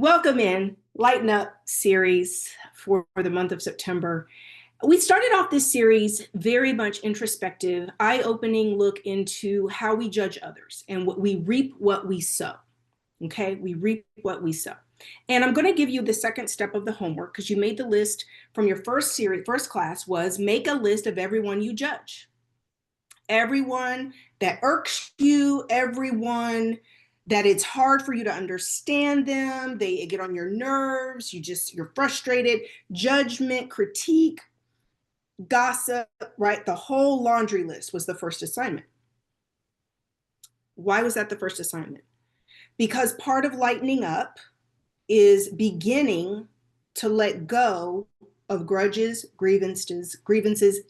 Welcome in Lighten Up series for the month of September. We started off this series very much introspective, eye-opening look into how we judge others and what we reap what we sow. Okay, we reap what we sow. And I'm going to give you the second step of the homework because you made the list from your first class was make a list of everyone you judge. Everyone that irks you, everyone that it's hard for you to understand them, they get on your nerves, you're frustrated, judgment, critique, gossip, right? The whole laundry list was the first assignment. Why was that the first assignment? Because part of lightening up is beginning to let go of grudges, grievances,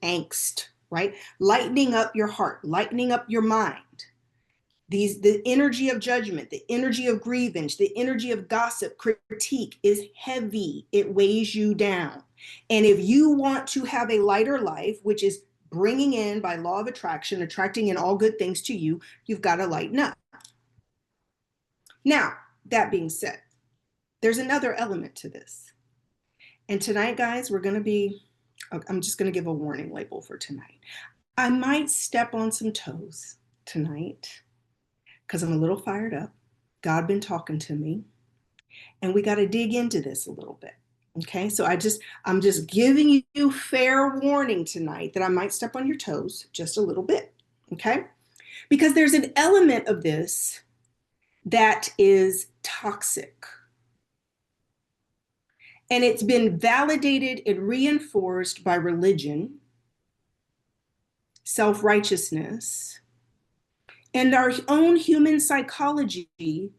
angst, right? Lightening up your heart, lightening up your mind. The energy of judgment, the energy of grievance, the energy of gossip, critique is heavy. It weighs you down. And if you want to have a lighter life, which is bringing in by law of attraction, attracting in all good things to you, you've got to lighten up. Now, that being said, there's another element to this. And tonight, guys, I'm just going to give a warning label for tonight. I might step on some toes tonight because I'm a little fired up. God been talking to me, and we got to dig into this a little bit. Okay, so I'm just giving you fair warning tonight that I might step on your toes just a little bit. Okay, because there's an element of this that is toxic. And it's been validated and reinforced by religion, self-righteousness, and our own human psychology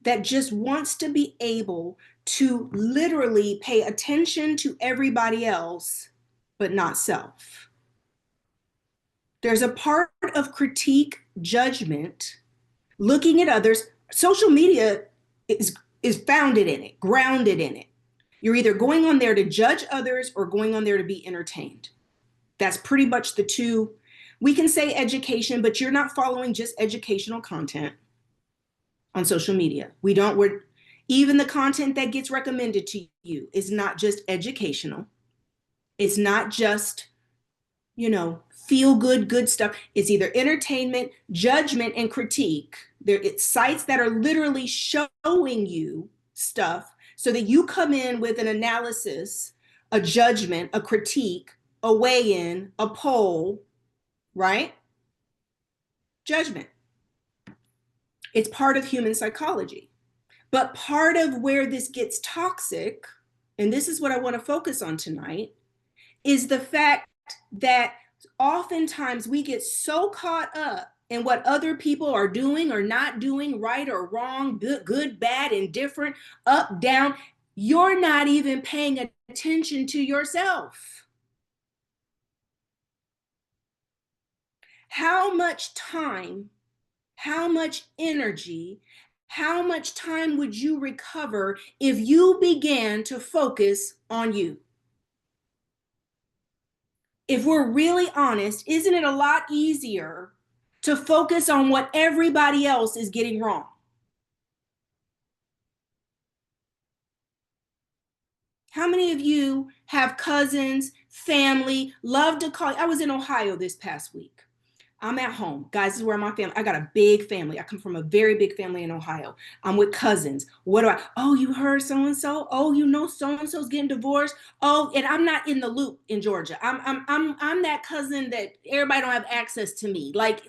that just wants to be able to literally pay attention to everybody else, but not self. There's a part of critique, judgment, looking at others. Social media is founded in it, grounded in it. You're either going on there to judge others or going on there to be entertained. That's pretty much the two. We can say education, but you're not following just educational content on social media. Even the content that gets recommended to you is not just educational. It's not just, feel good stuff. It's either entertainment, judgment, and critique. It's sites that are literally showing you stuff so that you come in with an analysis, a judgment, a critique, a weigh-in, a poll, right? Judgment. It's part of human psychology. But part of where this gets toxic, and this is what I want to focus on tonight, is the fact that oftentimes we get so caught up in what other people are doing or not doing, right or wrong, good, bad, indifferent, up, down. You're not even paying attention to yourself. How much time, how much energy, how much time would you recover if you began to focus on you? If we're really honest, isn't it a lot easier to focus on what everybody else is getting wrong? How many of you have cousins, family, love to call? I was in Ohio this past week. I'm at home. Guys, this is where my family, I got a big family. I come from a very big family in Ohio. I'm with cousins. Oh, you heard so-and-so? Oh, so-and-so's getting divorced. Oh, and I'm not in the loop in Georgia. I'm that cousin that everybody don't have access to me. Like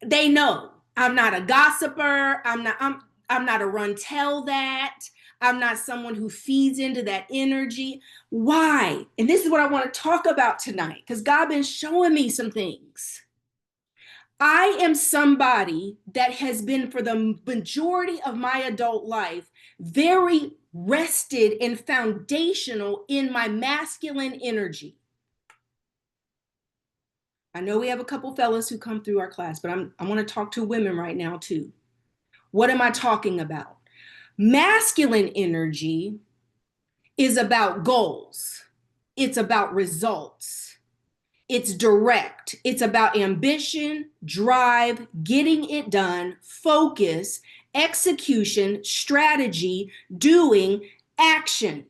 they know I'm not a gossiper. I'm not a run tell that. I'm not someone who feeds into that energy. Why? And this is what I want to talk about tonight because God been showing me some things. I am somebody that has been for the majority of my adult life very rested and foundational in my masculine energy. I know we have a couple fellas who come through our class, but I want to talk to women right now too. What am I talking about? Masculine energy is about goals. It's about results. It's direct. It's about ambition, drive, getting it done, focus, execution, strategy, doing, action.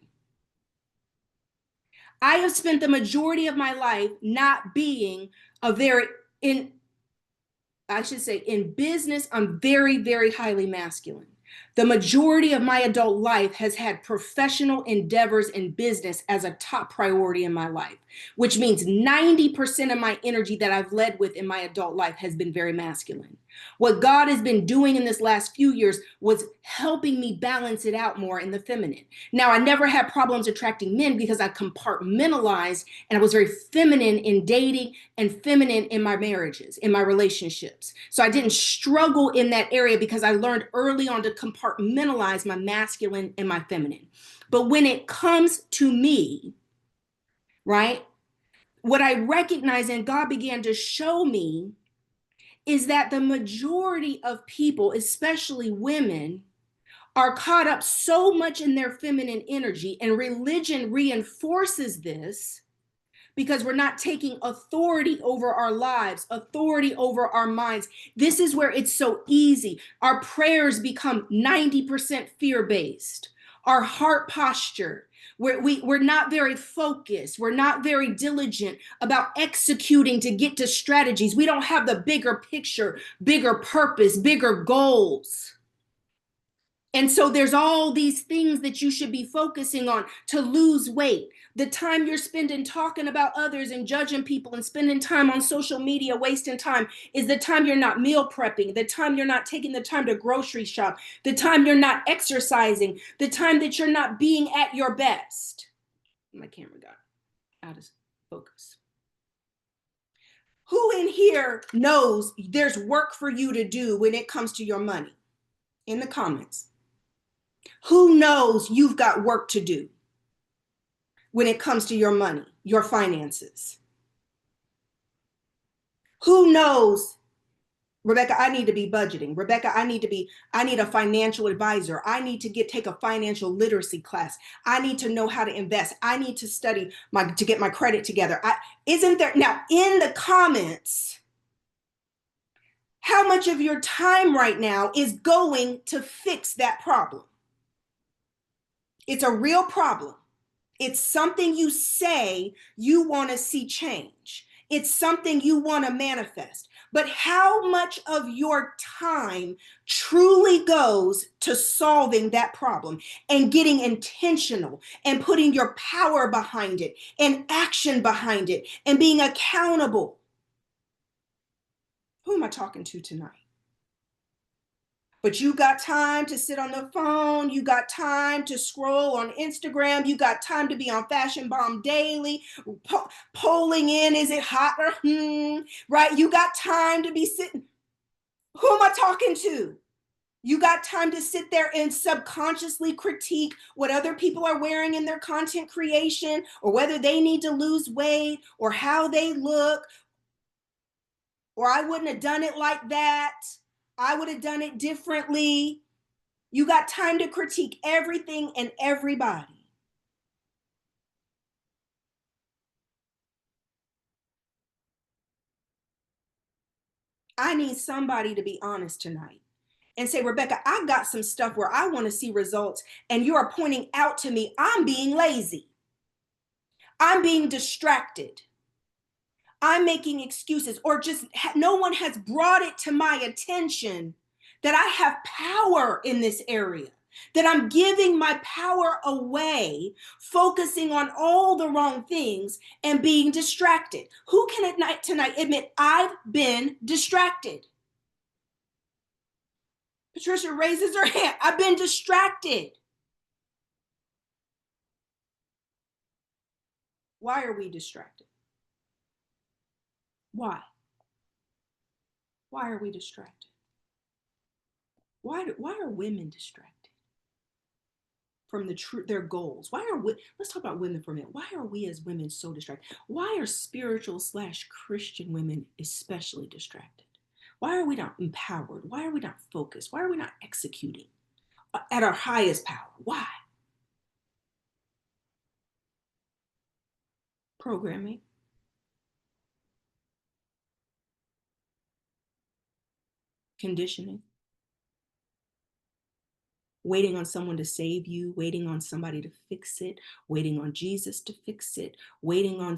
I have spent the majority of my life not being a very, in business, I'm very, very highly masculine. The majority of my adult life has had professional endeavors in business as a top priority in my life, which means 90% of my energy that I've led with in my adult life has been very masculine. What God has been doing in this last few years was helping me balance it out more in the feminine. Now, I never had problems attracting men because I compartmentalized and I was very feminine in dating and feminine in my marriages, in my relationships. So I didn't struggle in that area because I learned early on to compartmentalize my masculine and my feminine. But when it comes to me, right, what I recognize and God began to show me is that the majority of people, especially women, are caught up so much in their feminine energy, and religion reinforces this because we're not taking authority over our lives, authority over our minds. This is where it's so easy. Our prayers become 90% fear-based. Our heart posture, we're not very focused. We're not very diligent about executing to get to strategies. We don't have the bigger picture, bigger purpose, bigger goals. And so there's all these things that you should be focusing on to lose weight. The time you're spending talking about others and judging people and spending time on social media, wasting time, is the time you're not meal prepping, the time you're not taking the time to grocery shop, the time you're not exercising, the time that you're not being at your best. My camera got out of focus. Who in here knows there's work for you to do when it comes to your money? In the comments. Who knows you've got work to do when it comes to your money, your finances? Who knows, Rebecca, I need to be budgeting. Rebecca, I need a financial advisor. I need to take a financial literacy class. I need to know how to invest. I need to study to get my credit together. Isn't there, now in the comments, how much of your time right now is going to fix that problem? It's a real problem. It's something you say you want to see change. It's something you want to manifest. But how much of your time truly goes to solving that problem and getting intentional and putting your power behind it and action behind it and being accountable? Who am I talking to tonight? But you got time to sit on the phone. You got time to scroll on Instagram. You got time to be on Fashion Bomb Daily, polling in, is it hot or right? You got time to be sitting. Who am I talking to? You got time to sit there and subconsciously critique what other people are wearing in their content creation, or whether they need to lose weight, or how they look, or I wouldn't have done it like that. I would have done it differently. You got time to critique everything and everybody. I need somebody to be honest tonight and say, Rebecca, I got some stuff where I want to see results, and you are pointing out to me I'm being lazy. I'm being distracted. I'm making excuses, or just no one has brought it to my attention that I have power in this area, that I'm giving my power away, focusing on all the wrong things and being distracted. Who can tonight admit I've been distracted? Patricia raises her hand. I've been distracted. Why are we distracted? Why? Why are we distracted? Why are women distracted from their goals? Let's talk about women for a minute. Why are we as women so distracted? Why are spiritual / Christian women especially distracted? Why are we not empowered? Why are we not focused? Why are we not executing at our highest power? Why? Programming, conditioning, waiting on someone to save you, waiting on somebody to fix it, waiting on Jesus to fix it, waiting on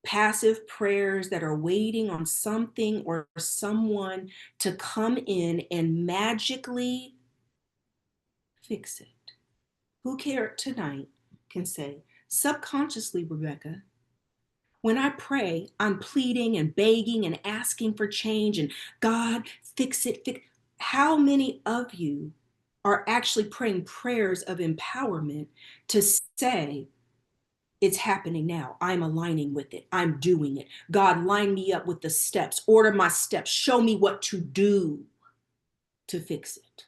passive prayers that are waiting on something or someone to come in and magically fix it. Who cared tonight can say, subconsciously, Rebecca, when I pray, I'm pleading and begging and asking for change and God, fix it. How many of you are actually praying prayers of empowerment to say, it's happening now. I'm aligning with it. I'm doing it. God, line me up with the steps. Order my steps. Show me what to do to fix it.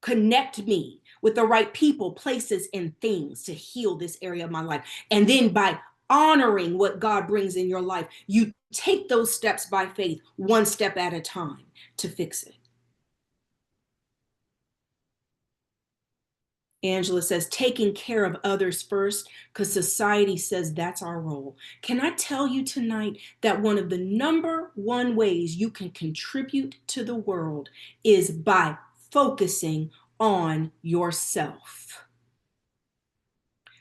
Connect me with the right people, places, and things to heal this area of my life. And then by honoring what God brings in your life, you take those steps by faith, one step at a time to fix it. Angela says, taking care of others first, because society says that's our role. Can I tell you tonight that one of the number one ways you can contribute to the world is by focusing on yourself?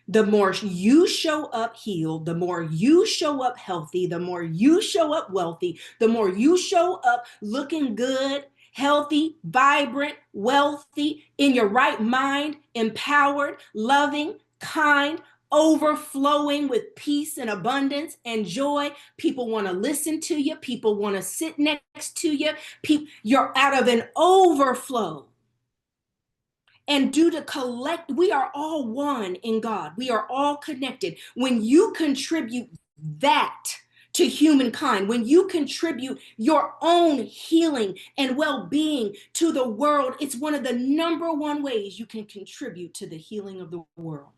The more you show up healed, the more you show up healthy, the more you show up wealthy, the more you show up looking good, healthy, vibrant, wealthy, in your right mind, empowered, loving, kind, overflowing with peace and abundance and joy. People want to listen to you. People want to sit next to you. You're out of an overflow. And due to we are all one in God. We are all connected. When you contribute that to humankind, when you contribute your own healing and well-being to the world, it's one of the number one ways you can contribute to the healing of the world.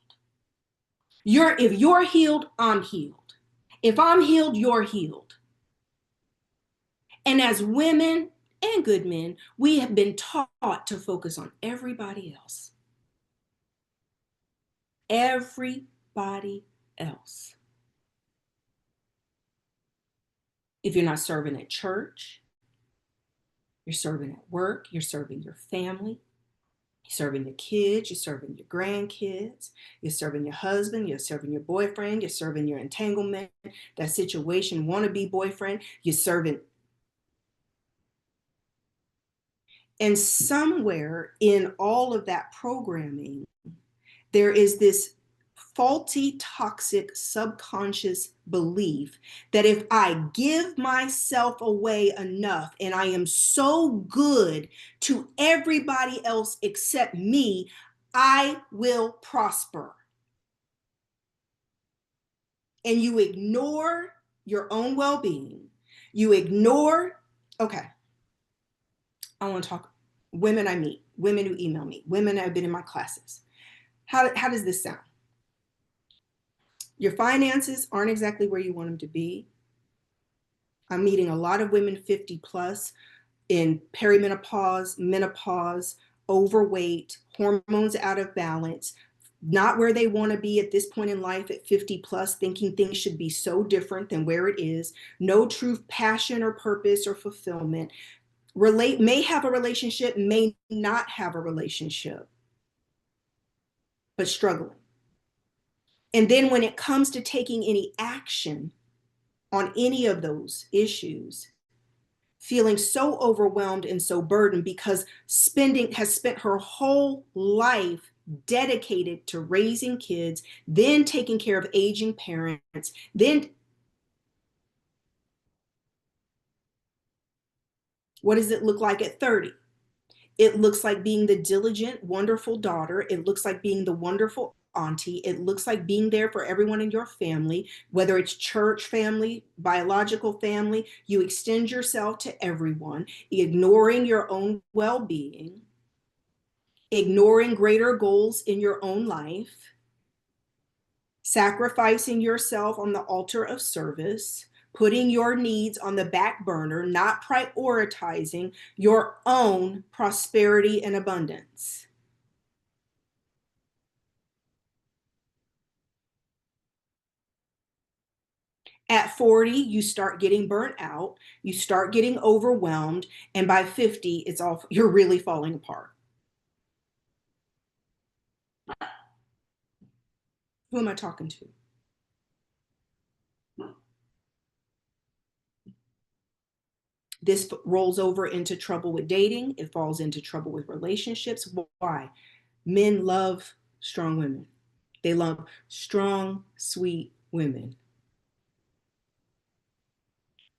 If you're healed, I'm healed. If I'm healed, you're healed. And as women and good men, we have been taught to focus on everybody else. Everybody else. If you're not serving at church, you're serving at work, you're serving your family, you're serving your kids, you're serving your grandkids, you're serving your husband, you're serving your boyfriend, you're serving your entanglement, that situation, wannabe boyfriend, you're serving. And somewhere in all of that programming, there is this faulty, toxic, subconscious belief that if I give myself away enough and I am so good to everybody else except me, I will prosper. And you ignore your own well-being. You ignore, okay, I want to talk, women I meet, women who email me, women that have been in my classes. How does this sound? Your finances aren't exactly where you want them to be. I'm meeting a lot of women 50 plus in perimenopause, menopause, overweight, hormones out of balance, not where they want to be at this point in life at 50 plus, thinking things should be so different than where it is, no true passion or purpose or fulfillment, may have a relationship, may not have a relationship, but struggling. And then when it comes to taking any action on any of those issues, feeling so overwhelmed and so burdened because has spent her whole life dedicated to raising kids, then taking care of aging parents, then what does it look like at 30? It looks like being the diligent, wonderful daughter. It looks like being the wonderful auntie. It looks like being there for everyone in your family, whether it's church family, biological family. You extend yourself to everyone, ignoring your own well-being, ignoring greater goals in your own life, sacrificing yourself on the altar of service, putting your needs on the back burner, not prioritizing your own prosperity and abundance. At 40, you start getting burnt out, you start getting overwhelmed, and by 50, you're really falling apart. Who am I talking to? This rolls over into trouble with dating. It falls into trouble with relationships. Why? Men love strong women. They love strong, sweet women.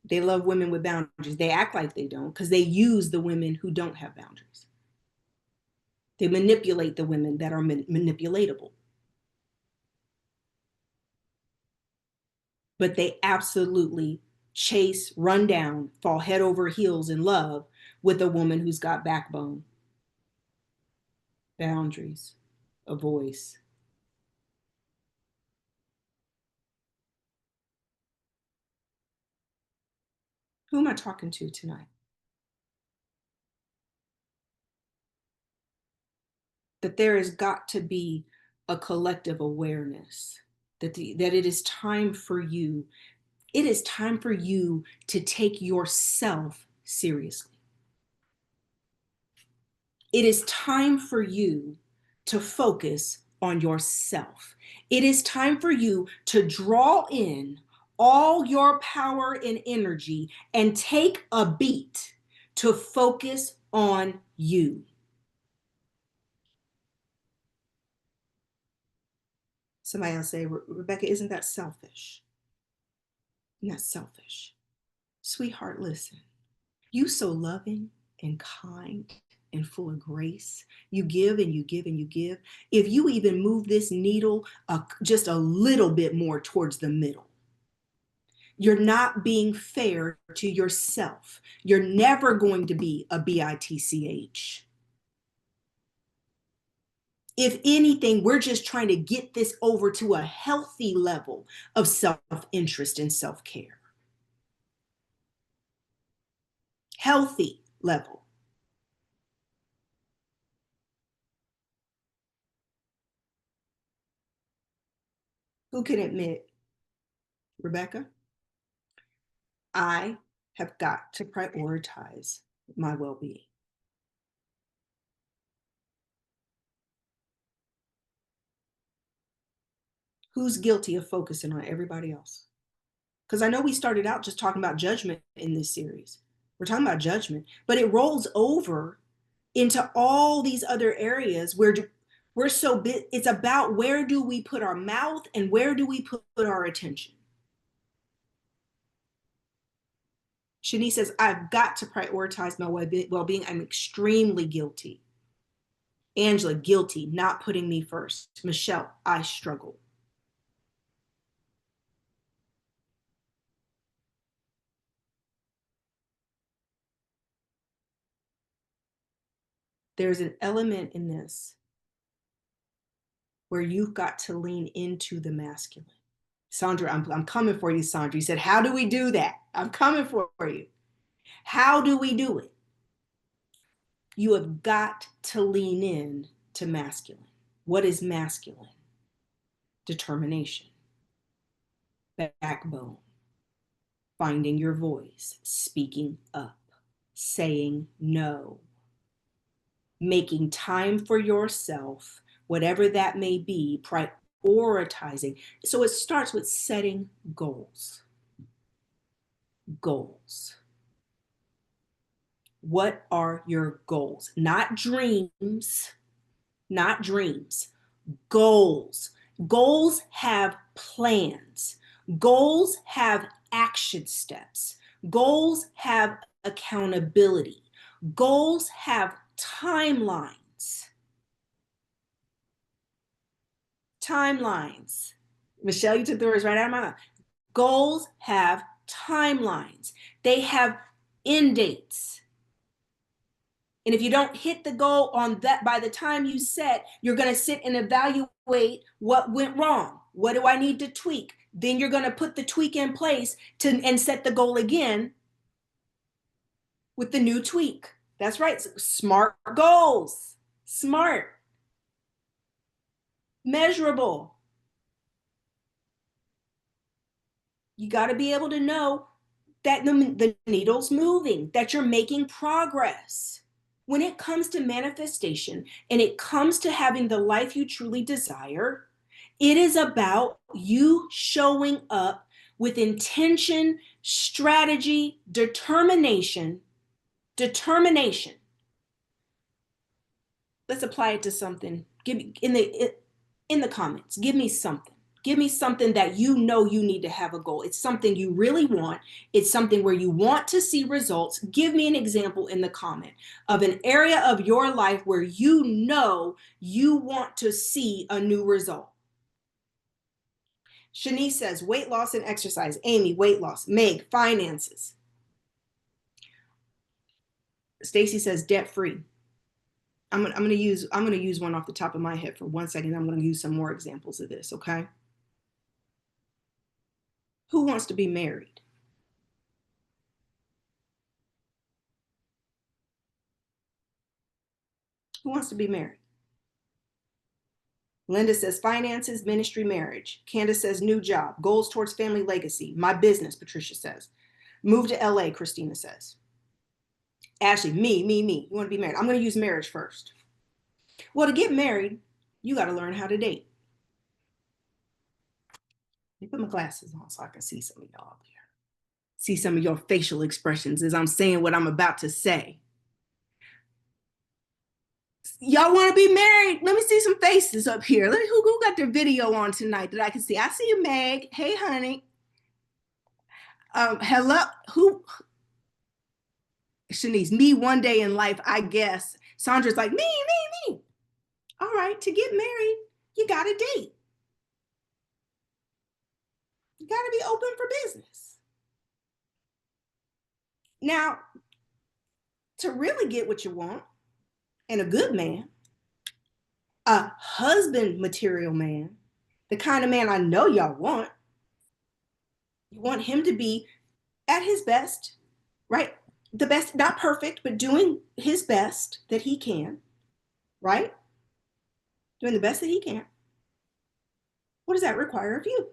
They love women with boundaries. They act like they don't because they use the women who don't have boundaries. They manipulate the women that are manipulatable. But they absolutely chase, run down, fall head over heels in love with a woman who's got backbone, boundaries, a voice. Who am I talking to tonight? That there has got to be a collective awareness that it is time for you. It is time for you to take yourself seriously. It is time for you to focus on yourself. It is time for you to draw in all your power and energy and take a beat to focus on you. Somebody else say, Rebecca, isn't that selfish? Isn't that selfish? Sweetheart, listen. You so loving and kind and full of grace. You give and you give and you give. If you even move this needle just a little bit more towards the middle, you're not being fair to yourself. You're never going to be a bitch. If anything, we're just trying to get this over to a healthy level of self-interest and self-care. Healthy level. Who can admit, Rebecca, I have got to prioritize my well-being? Who's guilty of focusing on everybody else? Because I know we started out just talking about judgment in this series. We're talking about judgment, but it rolls over into all these other areas where we're so big. It's about where do we put our mouth and where do we put our attention? Shanice says, I've got to prioritize my well-being. I'm extremely guilty. Angela, guilty, not putting me first. Michelle, I struggle. There's an element in this where you've got to lean into the masculine. Sandra, I'm coming for you, Sandra. You said, how do we do that? I'm coming for you. How do we do it? You have got to lean in to masculine. What is masculine? Determination, backbone, finding your voice, speaking up, saying no, making time for yourself, whatever that may be, prioritizing. So it starts with setting goals. Goals. What are your goals? Not dreams, not dreams. Goals. Goals have plans. Goals have action steps. Goals have accountability. Goals have timelines. Timelines. Michelle, you took the words right out of my mouth. Goals have timelines. They have end dates. And if you don't hit the goal on that by the time you set, you're going to sit and evaluate what went wrong. What do I need to tweak? Then you're going to put the tweak in place and set the goal again with the new tweak. That's right. Smart goals. Smart. Measurable. You got to be able to know that the needle's moving, that you're making progress. When it comes to manifestation and it comes to having the life you truly desire, It is about you showing up with intention, strategy, determination. Determination. Let's apply it to something. Give me in the comments. Give me something. Give me something that you know you need to have a goal. It's something you really want. It's something where you want to see results. Give me an example in the comment of an area of your life where you know you want to see a new result. Shanice says weight loss and exercise. Amy, weight loss. Meg, finances. Stacy says debt free. I'm gonna use one off the top of my head for 1 second. I'm gonna use some more examples of this, okay? Who wants to be married? Who wants to be married? Linda says finances, ministry, marriage. Candace says new job, goals towards family legacy, my business, Patricia says. Move to LA, Christina says. Ashley, me. You want to be married? I'm going to use marriage first. Well, to get married, you got to learn how to date. Let me put my glasses on so I can see some of y'all there. See some of your facial expressions as I'm saying what I'm about to say. Y'all want to be married? Let me see some faces up here. Who got their video on tonight that I can see? I see you, Meg. Hey, honey. Hello. Who? Shanice, me one day in life, I guess. Sandra's like, me. All right, to get married, you got to date. You got to be open for business. Now, to really get what you want, and a good man, a husband material man, the kind of man I know y'all want, you want him to be at his best, right? The best, not perfect, but doing his best that he can, right? Doing the best that he can. What does that require of you?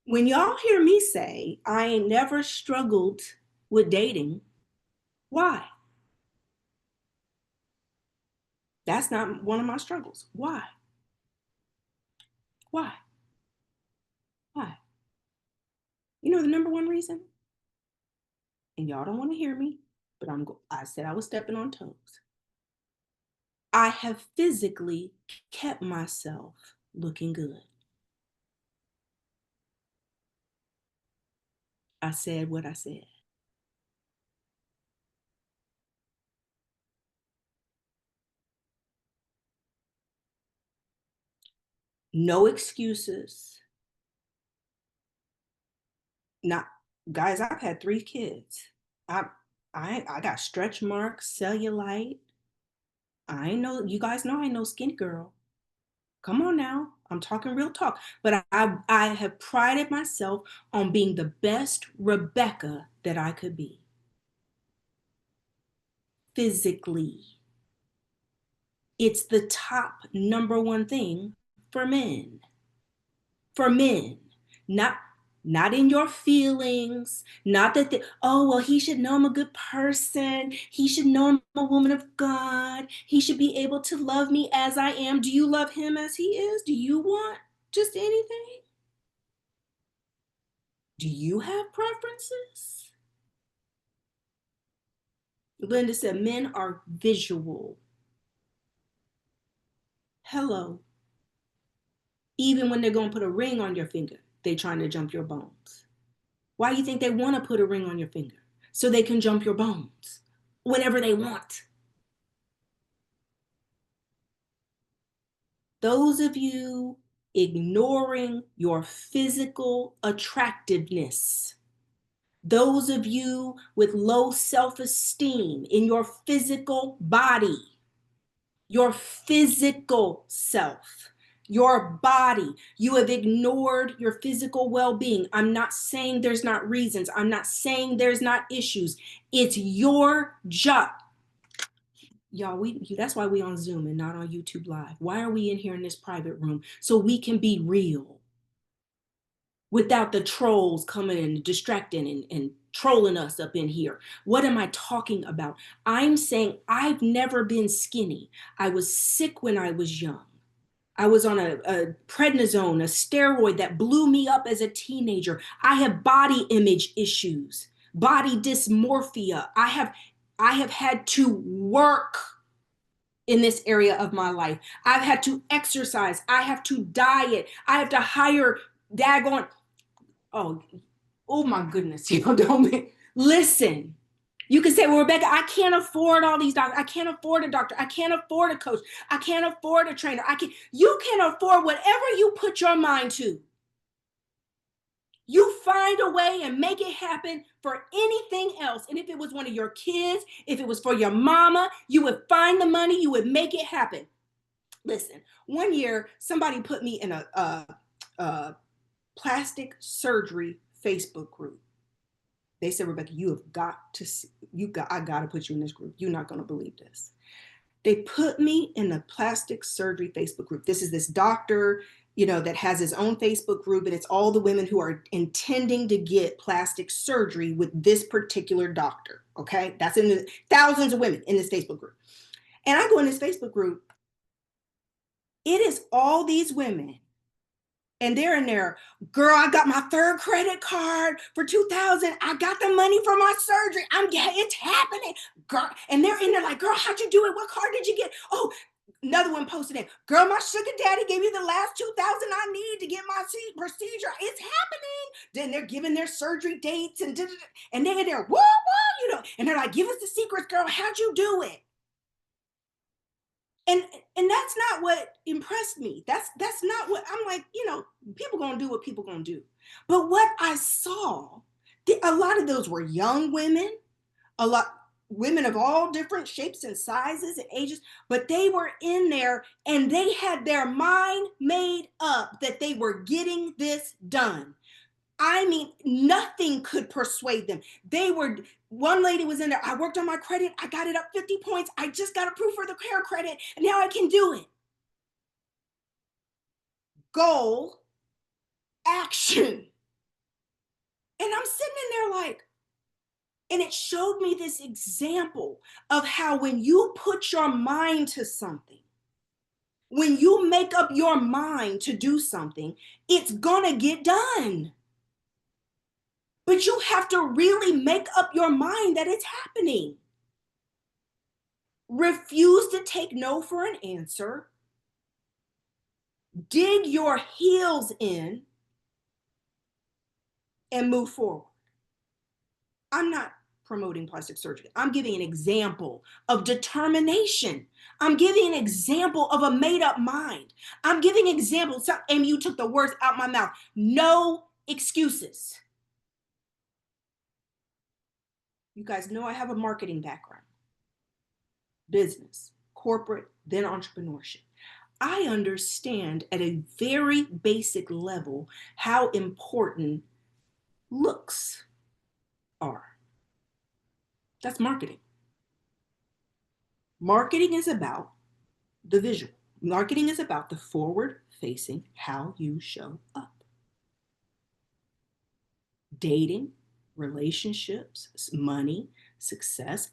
When y'all hear me say I ain't never struggled with dating, why? That's not one of my struggles. Why? Why? Why? You know the number one reason? And y'all don't want to hear me, but I said I was stepping on toes. I have physically kept myself looking good. I said what I said. No excuses. Not guys, I've had 3 kids. I I got stretch marks, cellulite. I ain't know, you guys know I ain't no skinny girl. Come on now. I'm talking real talk. But I have prided myself on being the best Rebecca that I could be. Physically. It's the top number one thing for men. For men. Not not in your feelings, not that oh well, he should know I'm a good person, he should know I'm a woman of God, he should be able to love me as I am. Do you love him as he is? Do you want just anything? Do you have preferences? Linda said men are visual. Hello. Even when they're going to put a ring on your finger, they're trying to jump your bones. Why do you think they want to put a ring on your finger? So they can jump your bones whenever they want. Those of you ignoring your physical attractiveness, those of you with low self-esteem in your physical body, your physical self, your body. You have ignored your physical well-being. I'm not saying there's not reasons. I'm not saying there's not issues. It's your job. Y'all, that's why we on Zoom and not on YouTube Live. Why are we in here in this private room? So we can be real. without the trolls coming and distracting and trolling us up in here. What am I talking about? I'm saying I've never been skinny. I was sick when I was young. I was on a prednisone, a steroid that blew me up as a teenager. I have body image issues, body dysmorphia. I have had to work in this area of my life. I've had to exercise. I have to diet. I have to hire daggone. Oh, oh my goodness. Don't listen. You can say, well, Rebecca, I can't afford all these doctors. I can't afford a doctor. I can't afford a coach. I can't afford a trainer. You can afford whatever you put your mind to. You find a way and make it happen for anything else. And if it was one of your kids, if it was for your mama, you would find the money, you would make it happen. Listen, one year somebody put me in a plastic surgery Facebook group. They said, Rebecca, you have got to see, I got to put you in this group. You're not going to believe this. They put me in the plastic surgery Facebook group. This is this doctor, that has his own Facebook group, and it's all the women who are intending to get plastic surgery with this particular doctor. Okay. That's in the thousands of women in this Facebook group. And I go in this Facebook group. It is all these women. And they're in there, girl, I got my third credit card for 2000. I got the money for my surgery. It's happening. Girl. And they're in there like, girl, how'd you do it? What card did you get? Oh, another one posted it. Girl, my sugar daddy gave me the last 2000 I need to get my procedure. It's happening. Then they're giving their surgery dates and they're in there, whoa, and they're like, give us the secrets, girl. How'd you do it? And that's not what impressed me. That's not what I'm like, people gonna do what people gonna do. But what I saw, a lot of those were young women, a lot women of all different shapes and sizes and ages, but they were in there and they had their mind made up that they were getting this done. I mean, nothing could persuade them. One lady was in there. I worked on my credit. I got it up 50 points. I just got approved for the care credit. And now I can do it. Goal, action. And I'm sitting in there like, and it showed me this example of how when you put your mind to something, when you make up your mind to do something, it's gonna get done. But you have to really make up your mind that it's happening. Refuse to take no for an answer. Dig your heels in and move forward. I'm not promoting plastic surgery. I'm giving an example of determination. I'm giving an example of a made up mind. I'm giving examples. Amy, you took the words out my mouth. No excuses. You guys know I have a marketing background, business, corporate, then entrepreneurship. I understand at a very basic level how important looks are. That's marketing. Marketing is about the visual. Marketing is about the forward facing, how you show up. Dating, relationships, money, success.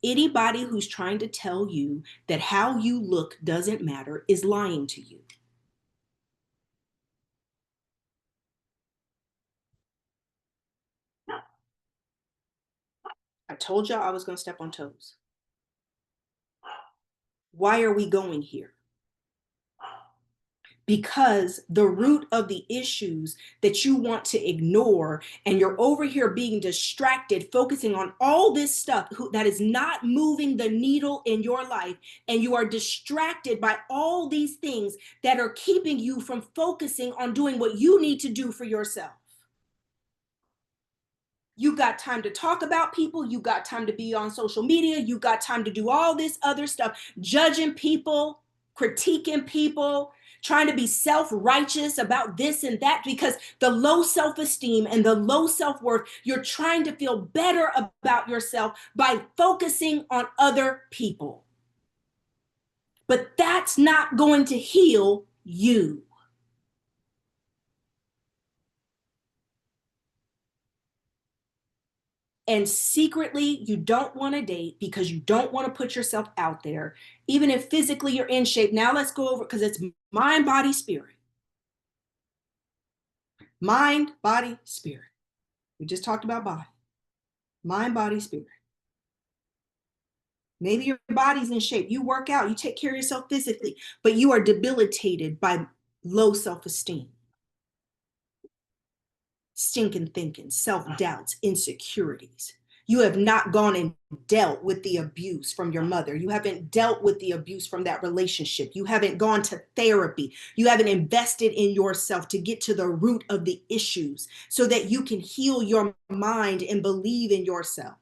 Anybody who's trying to tell you that how you look doesn't matter is lying to you. I told y'all I was going to step on toes. Why are we going here? Because the root of the issues that you want to ignore, and you're over here being distracted, focusing on all this stuff that is not moving the needle in your life, and you are distracted by all these things that are keeping you from focusing on doing what you need to do for yourself. You got time to talk about people. You got time to be on social media. You got time to do all this other stuff, judging people, critiquing people, trying to be self-righteous about this and that, because the low self-esteem and the low self-worth, you're trying to feel better about yourself by focusing on other people. But that's not going to heal you. and secretly you don't want to date because you don't want to put yourself out there, even if physically you're in shape. Now let's go over, because it's mind, body, spirit. Mind, body, spirit. We just talked about body. Mind, body, spirit. Maybe your body's in shape. You work out, you take care of yourself physically, but you are debilitated by low self-esteem, stinking thinking, self-doubts, insecurities. You have not gone and dealt with the abuse from your mother. You haven't dealt with the abuse from that relationship. You haven't gone to therapy. You haven't invested in yourself to get to the root of the issues so that you can heal your mind and believe in yourself.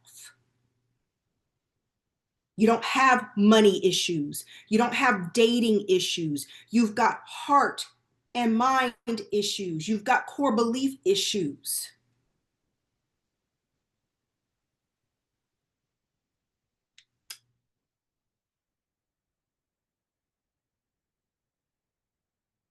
You don't have money issues. You don't have dating issues. You've got heart and mind issues. You've got core belief issues.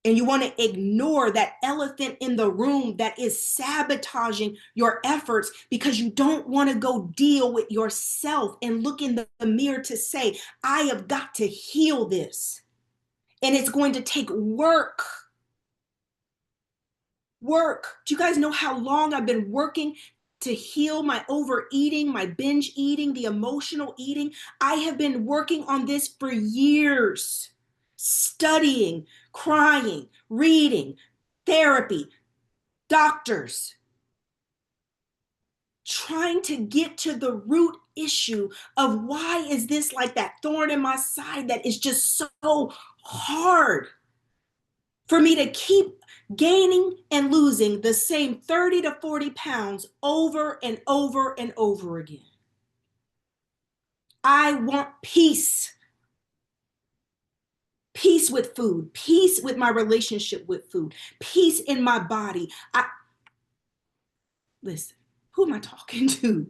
And you want to ignore that elephant in the room that is sabotaging your efforts because you don't want to go deal with yourself and look in the mirror to say, I have got to heal this. And it's going to take work. Work. Do you guys know how long I've been working to heal my overeating, my binge eating, the emotional eating? I have been working on this for years, studying, crying, reading, therapy, doctors, trying to get to the root issue of why is this like that thorn in my side that is just so hard for me to keep gaining and losing the same 30 to 40 pounds over and over and over again. I want peace. Peace with food, peace with my relationship with food, peace in my body. Listen, who am I talking to?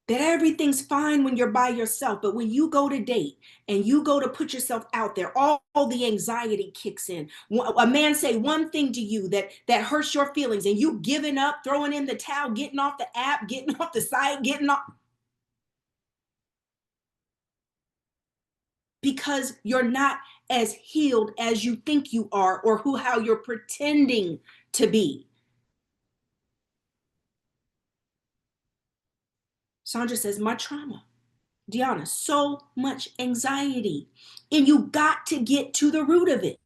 That everything's fine when you're by yourself, but when you go to date and you go to put yourself out there, all the anxiety kicks in. A man say one thing to you that hurts your feelings, and you giving up, throwing in the towel, getting off the app, getting off the site, getting off, because you're not as healed as you think you are, or how you're pretending to be. Sandra says, my trauma. Deanna, so much anxiety. And you got to get to the root of it.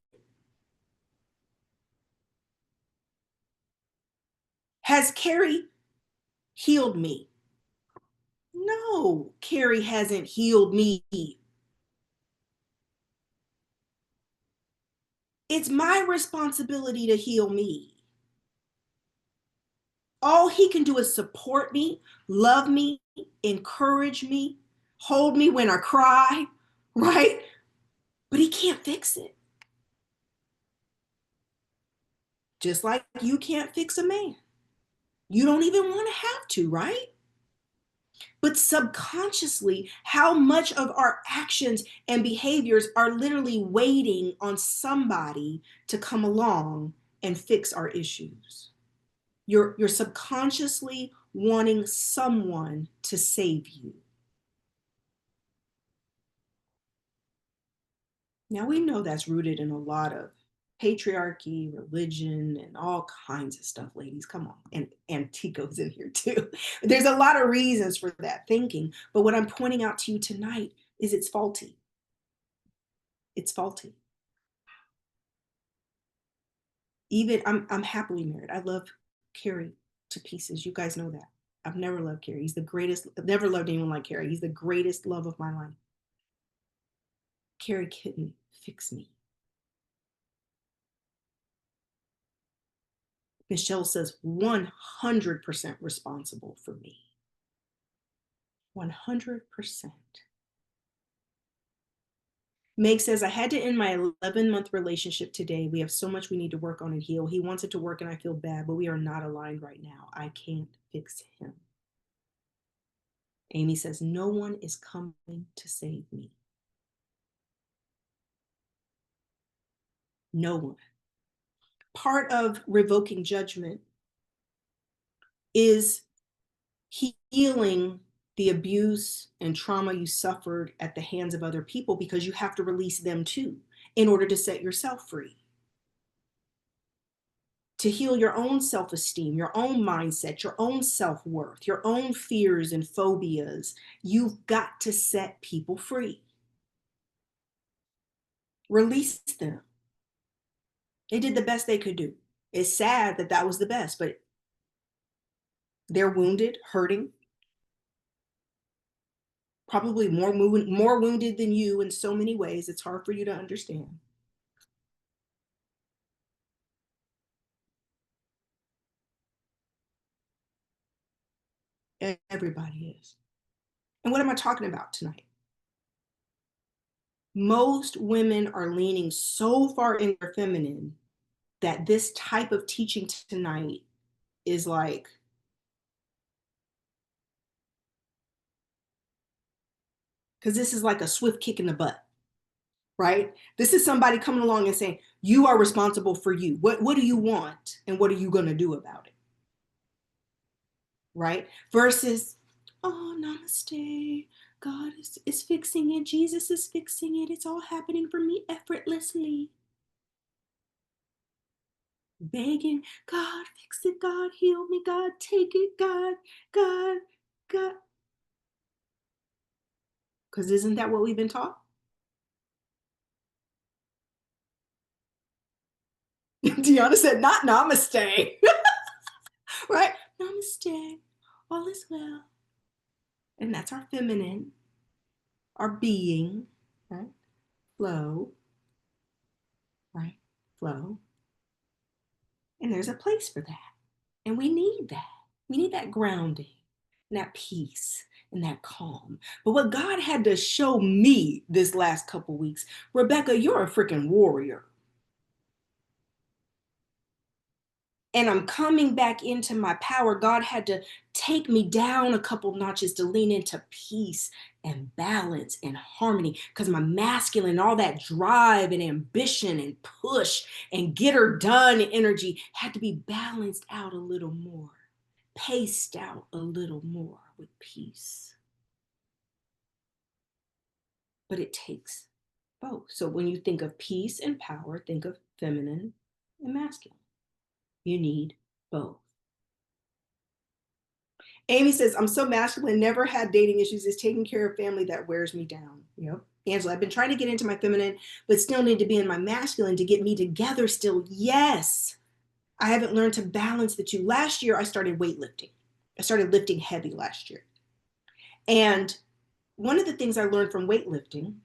Has Carrie healed me? No, Carrie hasn't healed me. It's my responsibility to heal me. All he can do is support me, love me, encourage me, hold me when I cry, right? But he can't fix it. Just like you can't fix a man. You don't even want to have to, right? But subconsciously, how much of our actions and behaviors are literally waiting on somebody to come along and fix our issues? You're subconsciously wanting someone to save you. Now we know that's rooted in a lot of patriarchy, religion, and all kinds of stuff, ladies. Come on. And Antico's in here too. There's a lot of reasons for that thinking. But what I'm pointing out to you tonight is it's faulty. It's faulty. Even I'm happily married. I love Carrie to pieces. You guys know that. I've never loved Carrie. He's the greatest. I've never loved anyone like Carrie. He's the greatest love of my life. Carrie couldn't fix me. Michelle says 100% responsible for me. 100%. Meg says, I had to end my 11-month relationship today. We have so much we need to work on and heal. He wants it to work and I feel bad, but we are not aligned right now. I can't fix him. Amy says, no one is coming to save me. No one. Part of revoking judgment is healing the abuse and trauma you suffered at the hands of other people, because you have to release them too in order to set yourself free. To heal your own self-esteem, your own mindset, your own self-worth, your own fears and phobias, you've got to set people free. Release them. They did the best they could do. It's sad that that was the best, but they're wounded, hurting, probably more wounded than you in so many ways. It's hard for you to understand. Everybody is. And what am I talking about tonight? Most women are leaning so far in their feminine that this type of teaching tonight is like, because this is like a swift kick in the butt, right? This is somebody coming along and saying, you are responsible for you. What do you want? And what are you going to do about it? Right? Versus, oh, namaste. God is fixing it. Jesus is fixing it. It's all happening for me effortlessly. Begging, God, fix it. God, heal me. God, take it. God, God, God. Because isn't that what we've been taught? Deanna said, not namaste. Right? Namaste. All is well. And that's our feminine, our being, right? Flow, right? Flow. And there's a place for that. And we need that. We need that grounding and that peace and that calm. But what God had to show me this last couple weeks, Rebecca, you're a freaking warrior. And I'm coming back into my power. God had to take me down a couple notches to lean into peace and balance and harmony, because my masculine, all that drive and ambition and push and get her done energy had to be balanced out a little more, paced out a little more with peace. But it takes both. So when you think of peace and power, think of feminine and masculine. You need both. Amy says, I'm so masculine, never had dating issues. It's taking care of family that wears me down. Yep. Angela, I've been trying to get into my feminine, but still need to be in my masculine to get me together still. Yes. I haven't learned to balance the two. Last year, I started weightlifting. I started lifting heavy last year. And one of the things I learned from weightlifting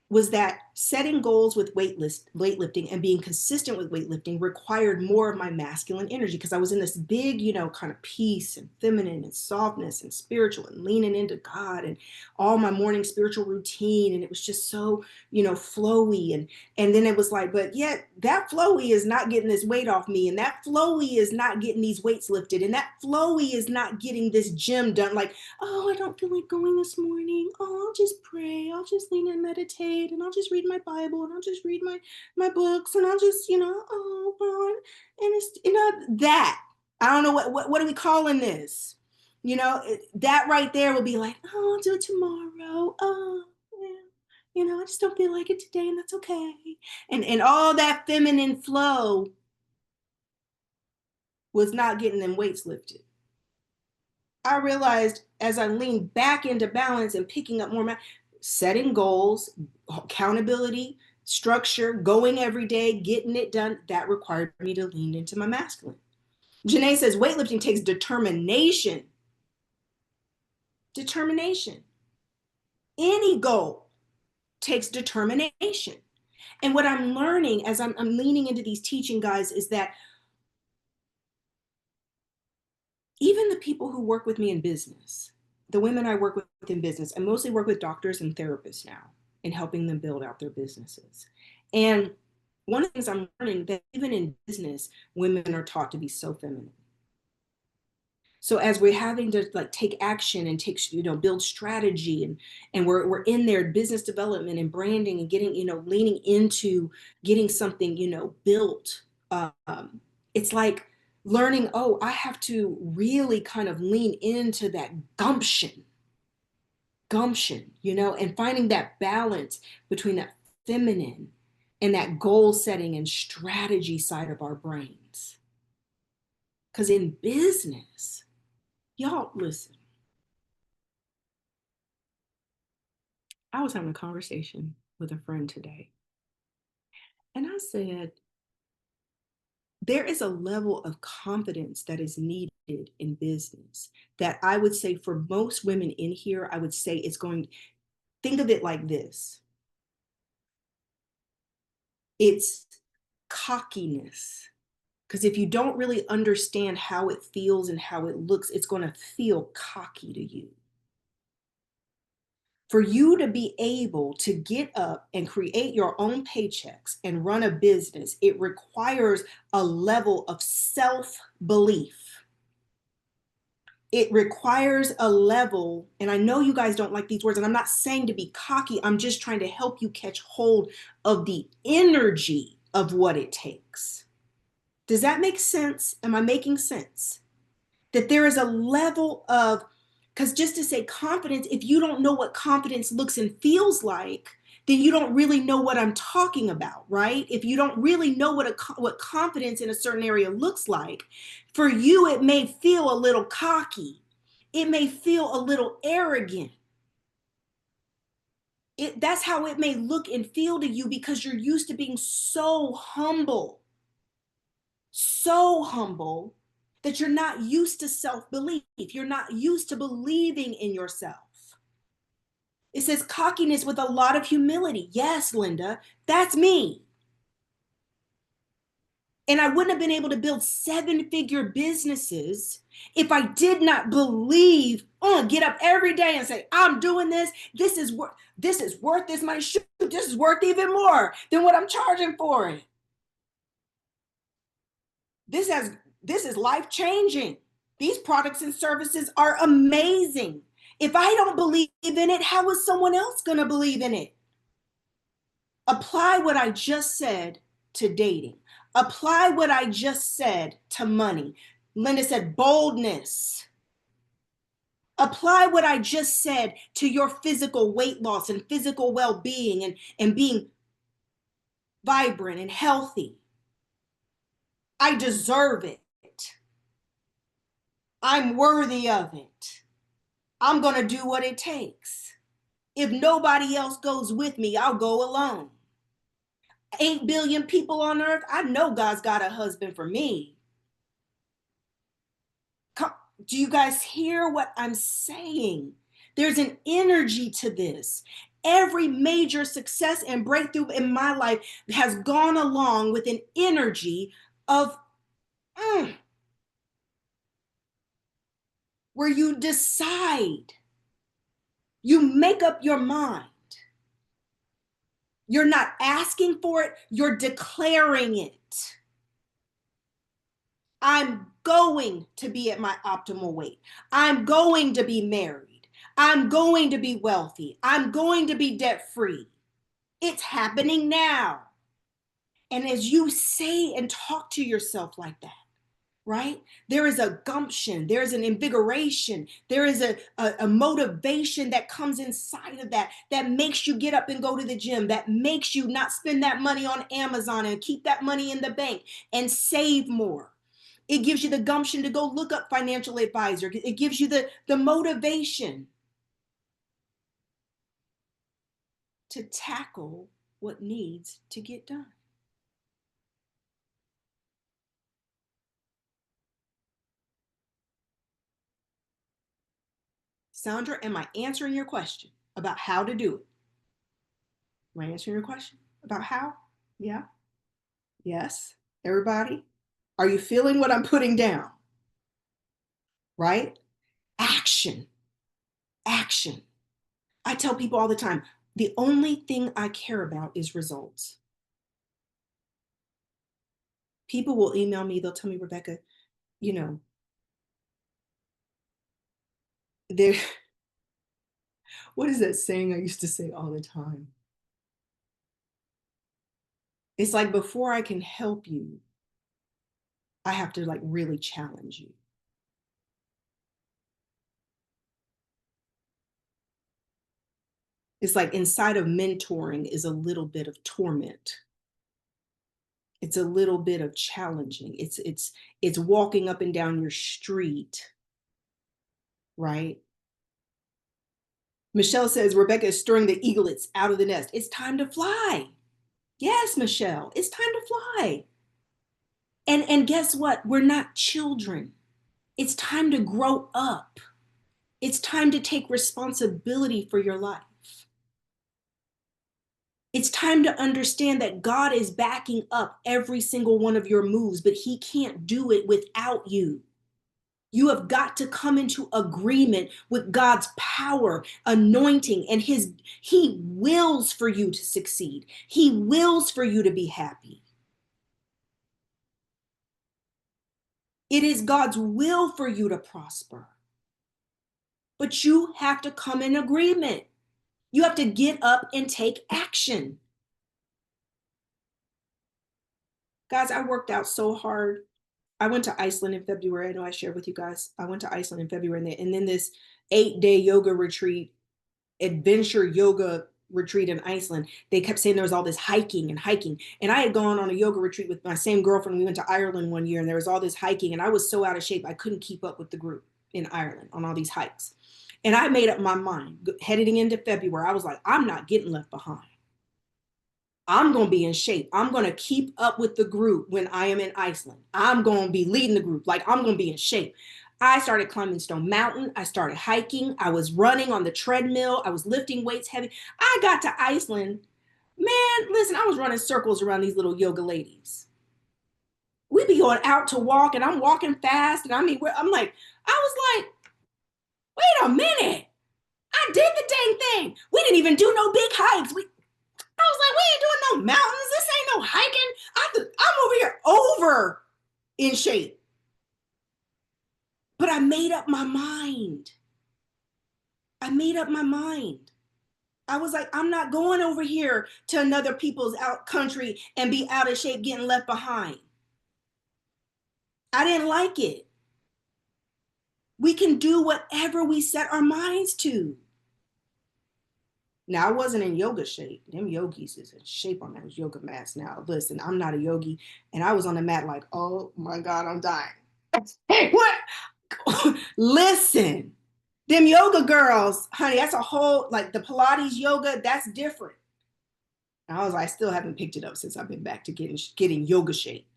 was that setting goals with weightlifting and being consistent with weightlifting required more of my masculine energy, because I was in this big, kind of peace and feminine and softness and spiritual and leaning into God and all my morning spiritual routine. And it was just so, flowy. And then it was like, but yet that flowy is not getting this weight off me. And that flowy is not getting these weights lifted. And that flowy is not getting this gym done. Like, oh, I don't feel like going this morning. Oh, I'll just pray. I'll just lean and meditate, and I'll just read my Bible, and I'll just read my books, and I'll just, oh, God. And it's, that, I don't know what are we calling this? That right there will be like, oh, I'll do it tomorrow. Oh, yeah. I just don't feel like it today, and that's okay. And all that feminine flow was not getting them weights lifted. I realized as I leaned back into balance and picking up more, setting goals, accountability, structure, going every day, getting it done, that required me to lean into my masculine. Janae says weightlifting takes determination. Determination. Any goal takes determination. And what I'm learning as I'm leaning into these teaching guys is that even the people who work with me in business, the women I work with in business, I mostly work with doctors and therapists now in helping them build out their businesses. And one of the things I'm learning, that even in business, women are taught to be so feminine. So as we're having to take action and build strategy, and we're in there, business development and branding and getting, leaning into getting something, built. It's like Learning, oh, I have to really kind of lean into that gumption, and finding that balance between that feminine and that goal setting and strategy side of our brains. Because in business, y'all listen, I was having a conversation with a friend today, and I said, there is a level of confidence that is needed in business that I would say for most women in here, I would say it's going, think of it like this. It's cockiness. Because if you don't really understand how it feels and how it looks, it's going to feel cocky to you. For you to be able to get up and create your own paychecks and run a business, it requires a level of self-belief. It requires a level, and I know you guys don't like these words, and I'm not saying to be cocky, I'm just trying to help you catch hold of the energy of what it takes. Does that make sense? Am I making sense? That there is a level of, because just to say confidence, if you don't know what confidence looks and feels like, then you don't really know what I'm talking about, right? If you don't really know what confidence in a certain area looks like, for you, it may feel a little cocky. It may feel a little arrogant. That's how it may look and feel to you because you're used to being so humble that you're not used to self-belief. You're not used to believing in yourself. It says cockiness with a lot of humility. Yes, Linda, that's me. And I wouldn't have been able to build 7-figure businesses if I did not believe, get up every day and say, I'm doing this. This is worth this much. Shoot, this is worth even more than what I'm charging for it. This is life changing. These products and services are amazing. If I don't believe in it, how is someone else going to believe in it? Apply what I just said to dating. Apply what I just said to money. Linda said boldness. Apply what I just said to your physical weight loss and physical well-being and being vibrant and healthy. I deserve it. I'm worthy of it. I'm going to do what it takes. If nobody else goes with me, I'll go alone. 8 billion people on earth, I know God's got a husband for me. Do you guys hear what I'm saying? There's an energy to this. Every major success and breakthrough in my life has gone along with an energy of where you decide, you make up your mind. You're not asking for it, you're declaring it. I'm going to be at my optimal weight. I'm going to be married. I'm going to be wealthy. I'm going to be debt free. It's happening now. And as you say and talk to yourself like that, right? There is a gumption, there is an invigoration, there is a motivation that comes inside of that makes you get up and go to the gym, that makes you not spend that money on Amazon and keep that money in the bank and save more. It gives you the gumption to go look up financial advisor. It gives you the motivation to tackle what needs to get done. Sandra, am I answering your question about how to do it? Am I answering your question about how? Yeah. Yes. Everybody? Are you feeling what I'm putting down? Right? Action. Action. I tell people all the time, the only thing I care about is results. People will email me, they'll tell me, Rebecca, you know, there, what is that saying I used to say all the time? It's like, before I can help you, I have to like really challenge you. It's like inside of mentoring is a little bit of torment. It's a little bit of challenging. It's walking up and down your street, right? Michelle says Rebecca is stirring the eaglets out of the nest. It's time to fly. Yes, Michelle, it's time to fly. And guess what? We're not children. It's time to grow up. It's time to take responsibility for your life. It's time to understand that God is backing up every single one of your moves, but he can't do it without you. You have got to come into agreement with God's power, anointing, and he wills for you to succeed. He wills for you to be happy. It is God's will for you to prosper. But you have to come in agreement. You have to get up and take action. Guys, I worked out so hard. I went to Iceland in February. I know I shared with you guys. I went to Iceland in February, and then this 8-day yoga retreat, adventure yoga retreat in Iceland. They kept saying there was all this hiking and hiking. And I had gone on a yoga retreat with my same girlfriend. We went to Ireland one year, and there was all this hiking, and I was so out of shape I couldn't keep up with the group in Ireland on all these hikes. And I made up my mind heading into February. I was like, I'm not getting left behind. I'm going to be in shape. I'm going to keep up with the group when I am in Iceland. I'm going to be leading the group. Like, I'm going to be in shape. I started climbing Stone Mountain. I started hiking. I was running on the treadmill. I was lifting weights heavy. I got to Iceland. Man, listen, I was running circles around these little yoga ladies. We'd be going out to walk, and I'm walking fast. And I mean, I'm like, I was like, wait a minute. I did the dang thing. We didn't even do no big hikes. I was like, we ain't doing no mountains. This ain't no hiking. I'm over here over in shape. But I made up my mind. I made up my mind. I was like, I'm not going over here to another people's out country and be out of shape, getting left behind. I didn't like it. We can do whatever we set our minds to. Now, I wasn't in yoga shape. Them yogis is in shape on those yoga mats now. Listen, I'm not a yogi. And I was on the mat like, oh my God, I'm dying. Hey, what? Listen, them yoga girls, honey, that's a whole, like the Pilates yoga, that's different. And I was like, I still haven't picked it up since I've been back to getting yoga shape.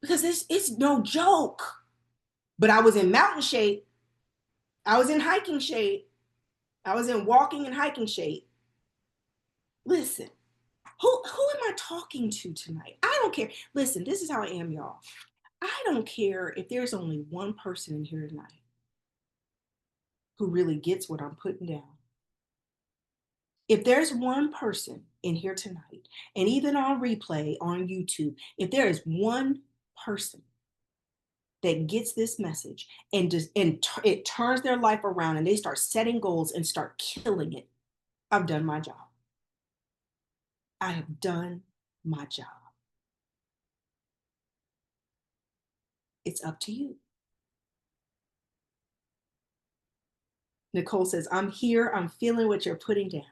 Because it's no joke. But I was in mountain shape. I was in hiking shape. I was in walking and hiking shape. Listen, who am I talking to tonight? I don't care. Listen, this is how I am, y'all. I don't care if there's only one person in here tonight who really gets what I'm putting down. If there's one person in here tonight, and even on replay on YouTube, if there is one person that gets this message it turns their life around and they start setting goals and start killing it, I've done my job. I have done my job. It's up to you. Nicole says, I'm here. I'm feeling what you're putting down.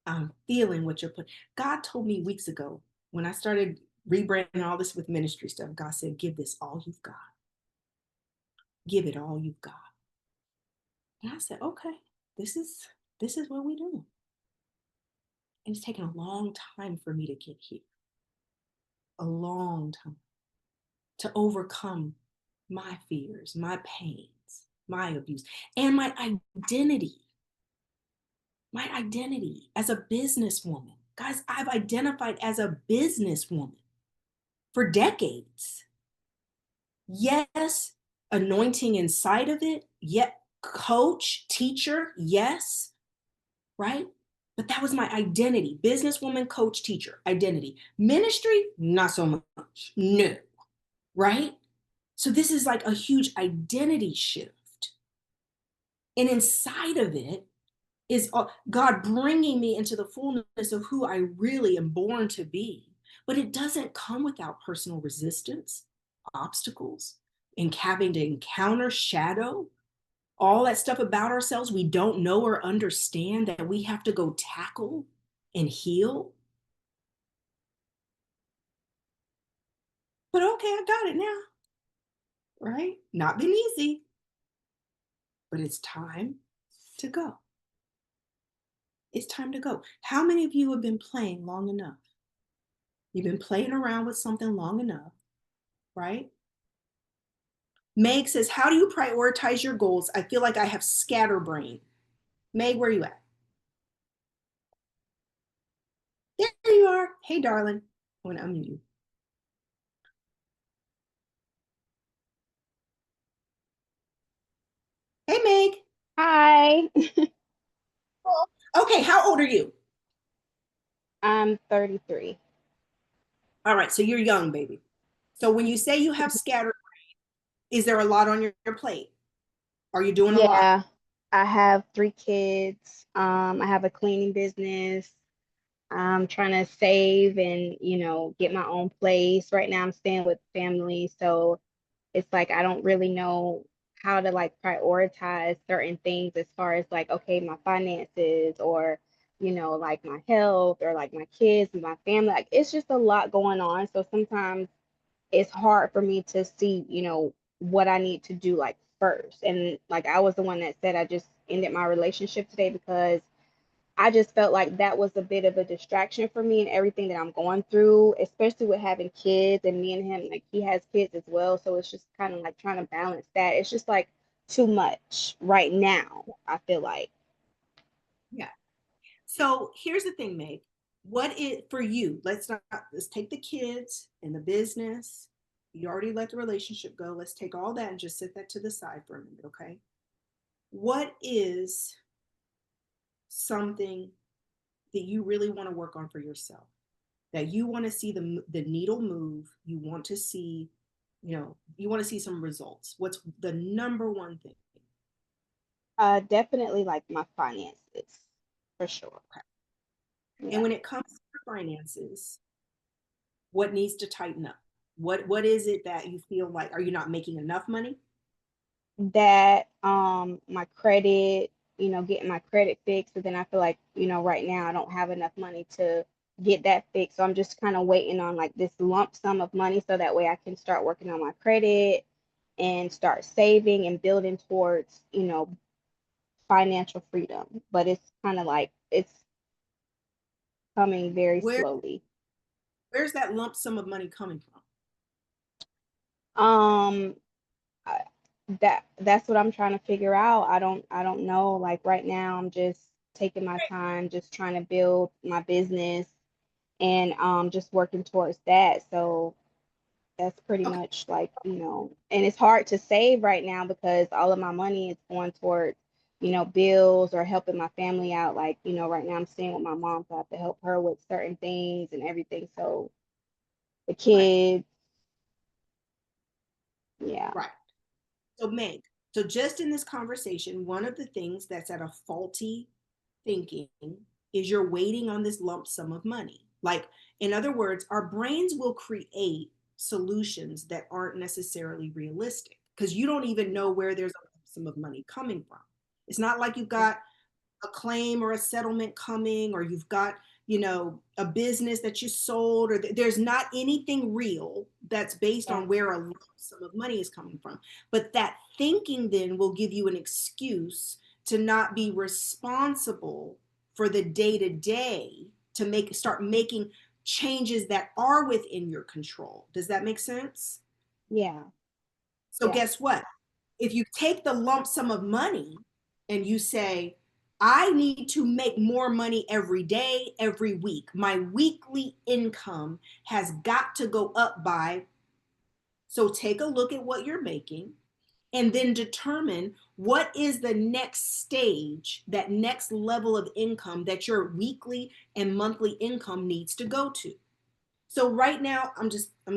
I'm feeling what you're putting. God told me weeks ago when I started rebranding all this with ministry stuff, God said, give this all you've got. Give it all you've got. And I said, okay, this is what we do. And it's taken a long time for me to get here. A long time to overcome my fears, my pains, my abuse, and my identity. My identity as a businesswoman. Guys, I've identified as a businesswoman for decades. Yes, anointing inside of it. Yet, coach, teacher, yes, right? But that was my identity. Businesswoman, coach, teacher, identity. Ministry, not so much. No, right? So this is like a huge identity shift. And inside of it is God bringing me into the fullness of who I really am born to be. But it doesn't come without personal resistance. obstacles and having to encounter shadow, all that stuff about ourselves we don't know or understand that we have to go tackle and heal. But okay, I got it now, right? Not been easy, but it's time to go. It's time to go. How many of you have been playing long enough? You've been playing around with something long enough, right? Meg says, how do you prioritize your goals? I feel like I have scatterbrain. Meg, where are you at? There you are. Hey, darling. I want to unmute you. Hey, Meg. Hi, Okay, how old are you? I'm 33. All right, so you're young, baby. So when you say you have scattered, is there a lot on your plate? Are you doing a lot? Yeah, I have 3 kids. I have a cleaning business. I'm trying to save and, get my own place. Right now I'm staying with family, so it's like I don't really know how to like prioritize certain things as far as like, okay, my finances or, like my health or like my kids and my family. Like it's just a lot going on. So sometimes it's hard for me to see, what I need to do like first. And like I was the one that said I just ended my relationship today because I just felt like that was a bit of a distraction for me and everything that I'm going through, especially with having kids and me and him, like he has kids as well. So it's just kind of like trying to balance that. It's just like too much right now, I feel like. Yeah. So here's the thing, Meg. What is for you? Let's take the kids and the business. You already let the relationship go. Let's take all that and just set that to the side for a minute, okay? What is something that you really want to work on for yourself? That you want to see the needle move, you want to see, you want to see some results. What's the number one thing? Definitely like my finances, for sure. Okay. And Yeah. when it comes to finances, what needs to tighten up? What is it that you feel like, are you not making enough money? That my credit, getting my credit fixed, but then I feel like, right now I don't have enough money to get that fixed. So I'm just kind of waiting on like this lump sum of money so that way I can start working on my credit and start saving and building towards, financial freedom. But it's kind of like it's coming very Where slowly. where's that lump sum of money coming from? Um I, that's what I'm trying to figure out. I don't know. Like right now I'm just taking my time, just trying to build my business and just working towards that. So that's pretty Okay, much like, and it's hard to save right now because all of my money is going towards, bills or helping my family out. Like, right now I'm staying with my mom, so I have to help her with certain things and everything. So the right, kids, yeah. right. So Meg, so just in this conversation, one of the things that's at a faulty thinking is you're waiting on this lump sum of money. Like, in other words, our brains will create solutions that aren't necessarily realistic because you don't even know where there's a lump sum of money coming from. It's not like you've got a claim or a settlement coming, or you've got, a business that you sold, or there's not anything real that's based Yeah. on where a lump sum of money is coming from. But that thinking then will give you an excuse to not be responsible for the day to day, to start making changes that are within your control. Does that make sense? Yeah. So Yeah. guess what? If you take the lump sum of money and you say, I need to make more money every day, every week. My weekly income has got to go up by. So take a look at what you're making and then determine what is the next stage, that next level of income that your weekly and monthly income needs to go to. So right now, I'm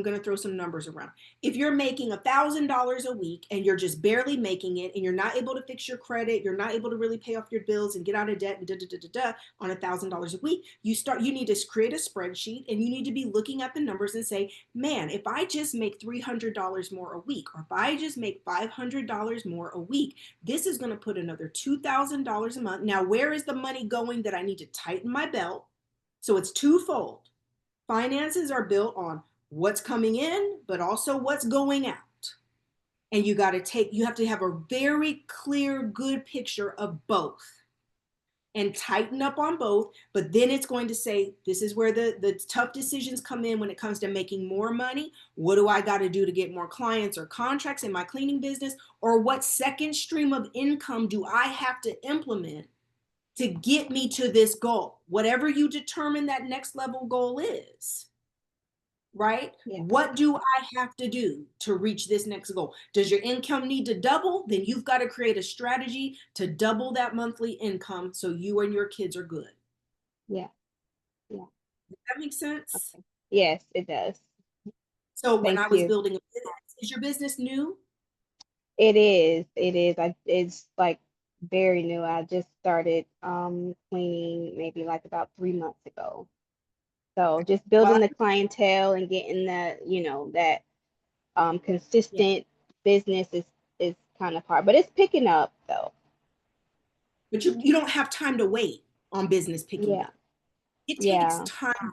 going to throw some numbers around. If you're making $1,000 a week and you're just barely making it, and you're not able to fix your credit, you're not able to really pay off your bills and get out of debt and on $1,000 a week, you need to create a spreadsheet, and you need to be looking at the numbers and say, man, if I just make $300 more a week, or if I just make $500 more a week, this is going to put another $2,000 a month. Now, where is the money going that I need to tighten my belt? So it's twofold. Finances are built on what's coming in, but also what's going out. And you have to have a very clear, good picture of both and tighten up on both. But then it's going to say, this is where the tough decisions come in when it comes to making more money. What do I got to do to get more clients or contracts in my cleaning business? Or what second stream of income do I have to implement to get me to this goal? Whatever you determine that next level goal is, right? Yeah. What do I have to do to reach this next goal? Does your income need to double? Then you've got to create a strategy to double that monthly income so you and your kids are good. Yeah. Yeah. Does that make sense? Okay. Yes, it does. So when Thank I was you. building a business, is your business new? It is. It is. It's like very new. I just started cleaning maybe like about 3 months ago. So just Well, building the clientele and getting that, that yeah, consistent business is kind of hard, but it's picking up though. but you don't have time to wait on business picking Yeah. up. It takes Yeah. time.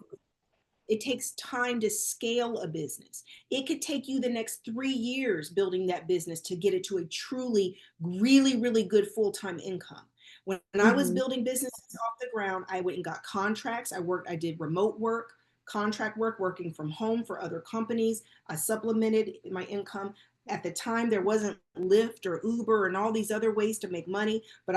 It takes time to scale a business. It could take you the next 3 years building that business to get it to a truly, really, really good full-time income. When I was Hmm. building businesses off the ground, I went and got contracts. I did remote work, contract work, working from home for other companies. I supplemented my income. At the time, there wasn't Lyft or Uber and all these other ways to make money, but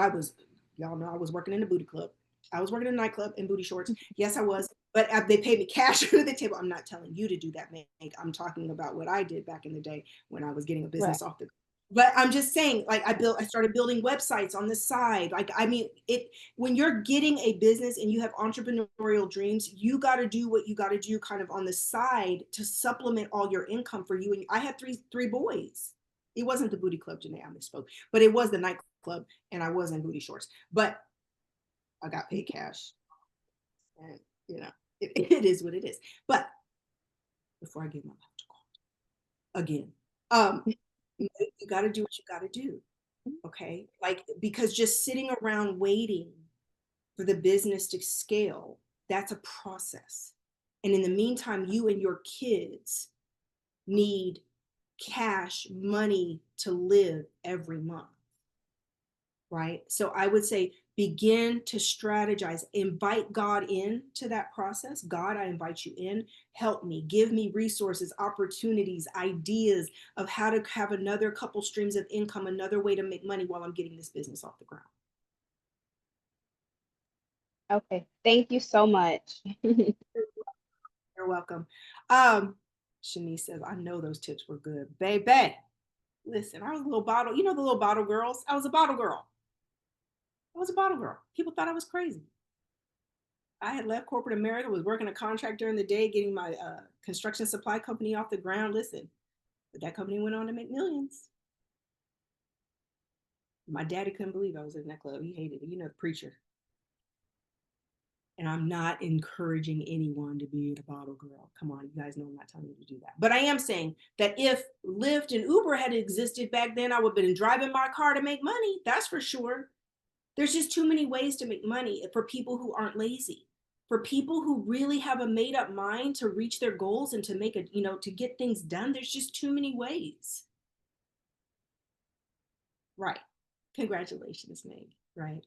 y'all know, I was working in a booty club. I was working in a nightclub in booty shorts. Yes, I was. But they paid me cash under the table. I'm not telling you to do that, Meg. I'm talking about what I did back in the day when I was getting a Right. business off the. But I'm just saying, like I started building websites on the side. Like I mean, when you're getting a business and you have entrepreneurial dreams, you got to do what you got to do, kind of on the side to supplement all your income for you. And I had three boys. It wasn't the booty club, Janae. I misspoke, but it was the nightclub, and I was in booty shorts. But I got paid cash, and you know, it is what it is. But before I get my mouth to call again, um, you got to do what you got to do. Okay. Like, because just sitting around waiting for the business to scale, that's a process. And in the meantime, you and your kids need cash money to live every month. Right? So I would say begin to strategize, invite God into that process. God, I invite you in. Help me, give me resources, opportunities, ideas of how to have another couple streams of income, another way to make money while I'm getting this business off the ground. Okay. Thank you so much. You're welcome. Um, Shanice says, I know those tips were good. Baby, listen, I was a little bottle, the little bottle girls. I was a bottle girl. I was a bottle girl. People thought I was crazy. I had left corporate America, was working a contract during the day, getting my construction supply company off the ground. Listen, but that company went on to make millions. My daddy couldn't believe I was in that club. He hated it. The preacher. And I'm not encouraging anyone to be a bottle girl. Come on, you guys know I'm not telling you to do that. But I am saying that if Lyft and Uber had existed back then, I would have been driving my car to make money. That's for sure. There's just too many ways to make money for people who aren't lazy. For people who really have a made up mind to reach their goals and to to get things done, there's just too many ways. Right. Congratulations, Meg. Right.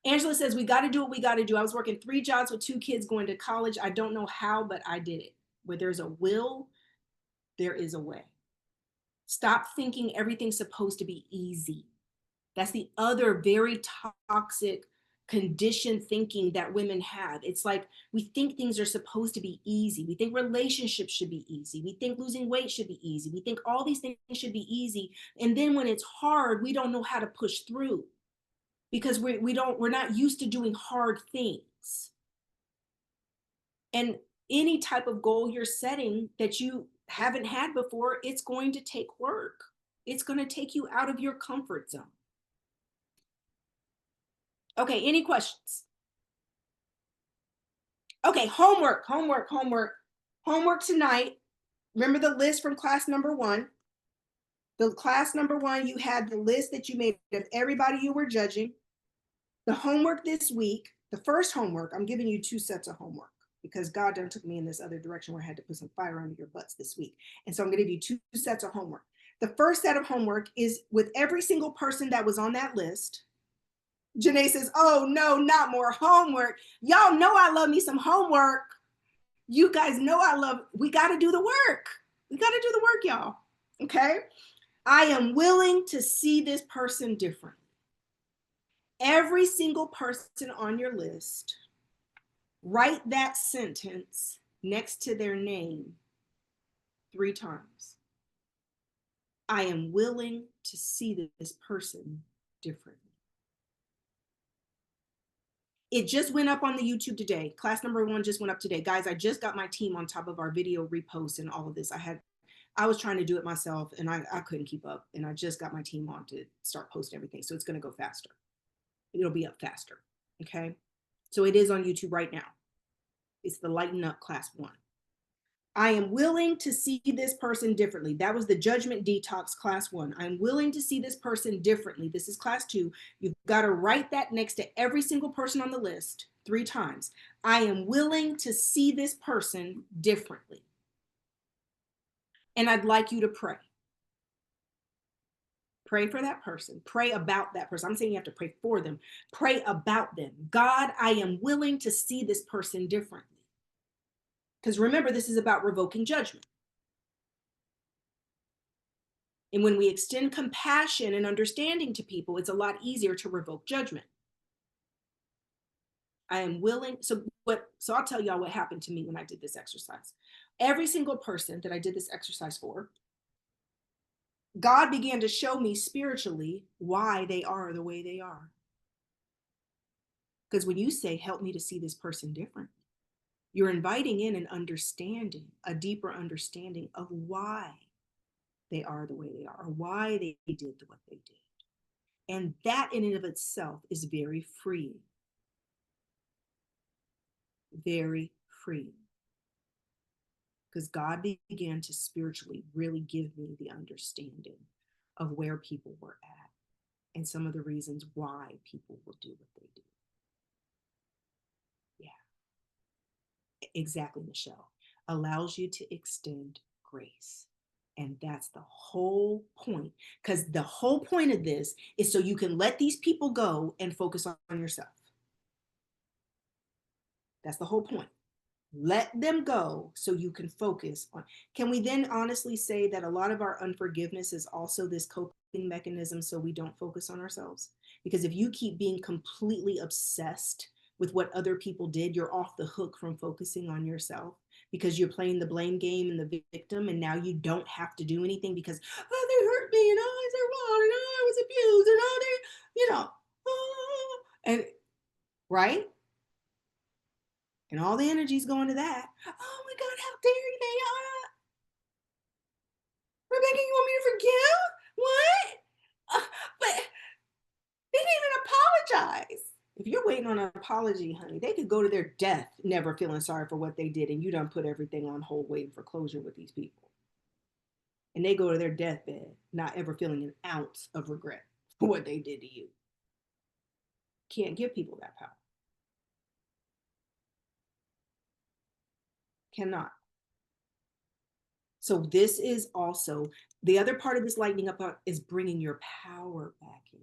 Angela says, we got to do what we got to do. I was working 3 jobs with 2 kids going to college. I don't know how, but I did it. Where there's a will, there is a way. Stop thinking everything's supposed to be easy. That's the other very toxic conditioned thinking that women have. It's like we think things are supposed to be easy. We think relationships should be easy. We think losing weight should be easy. We think all these things should be easy. And then when it's hard, we don't know how to push through because we're not used to doing hard things. And any type of goal you're setting that you haven't had before, it's going to take work. It's going to take you out of your comfort zone. Okay, any questions? Okay, homework tonight. Remember the list from class number one. The class number one, you had the list that you made of everybody you were judging. The homework this week, the first homework, I'm giving you 2 sets of homework because God done took me in this other direction where I had to put some fire under your butts this week. And so I'm going to give you 2 sets of homework. The first set of homework is with every single person that was on that list. Janae says, oh no, not more homework. Y'all know I love me some homework. You guys know we got to do the work. We got to do the work, y'all. Okay. I am willing to see this person differently. Every single person on your list, write that sentence next to their name 3 times. I am willing to see this person differently. It just went up on the YouTube today. Class number 1 just went up today. Guys, I just got my team on top of our video reposts and all of this. I was trying to do it myself and I couldn't keep up. And I just got my team on to start posting everything. So it's going to go faster. It'll be up faster. Okay. So it is on YouTube right now. It's the Lighten Up class 1. I am willing to see this person differently. That was the judgment detox class 1. I'm willing to see this person differently. This is class 2. You've got to write that next to every single person on the list 3 times. I am willing to see this person differently. And I'd like you to pray. Pray for that person. Pray about that person. I'm saying you have to pray for them. Pray about them. God, I am willing to see this person differently. Because remember, this is about revoking judgment. And when we extend compassion and understanding to people, it's a lot easier to revoke judgment. I am willing. So I'll tell y'all what happened to me when I did this exercise. Every single person that I did this exercise for, God began to show me spiritually why they are the way they are. Because when you say, help me to see this person different, you're inviting in an understanding, a deeper understanding of why they are the way they are, or why they did what they did. And that in and of itself is very freeing. Very freeing. Because God began to spiritually really give me the understanding of where people were at and some of the reasons why people will do what they do. Yeah, exactly, Michelle. Allows you to extend grace. And that's the whole point. Because the whole point of this is so you can let these people go and focus on yourself. That's the whole point. Let them go so you can focus on. Can we then honestly say that a lot of our unforgiveness is also this coping mechanism so we don't focus on ourselves? Because if you keep being completely obsessed with what other people did, you're off the hook from focusing on yourself because you're playing the blame game and the victim, and now you don't have to do anything because, oh, they hurt me and oh, they're wrong and oh, I was abused and oh, they, oh, and right? And all the energy's going to that. Oh my God, how dare they? Rebecca, you want me to forgive? What? But they didn't even apologize. If you're waiting on an apology, honey, they could go to their death never feeling sorry for what they did, and you done put everything on hold waiting for closure with these people. And they go to their deathbed not ever feeling an ounce of regret for what they did to you. Can't give people that power. Cannot. So this is also, the other part of this lightening up is bringing your power back in.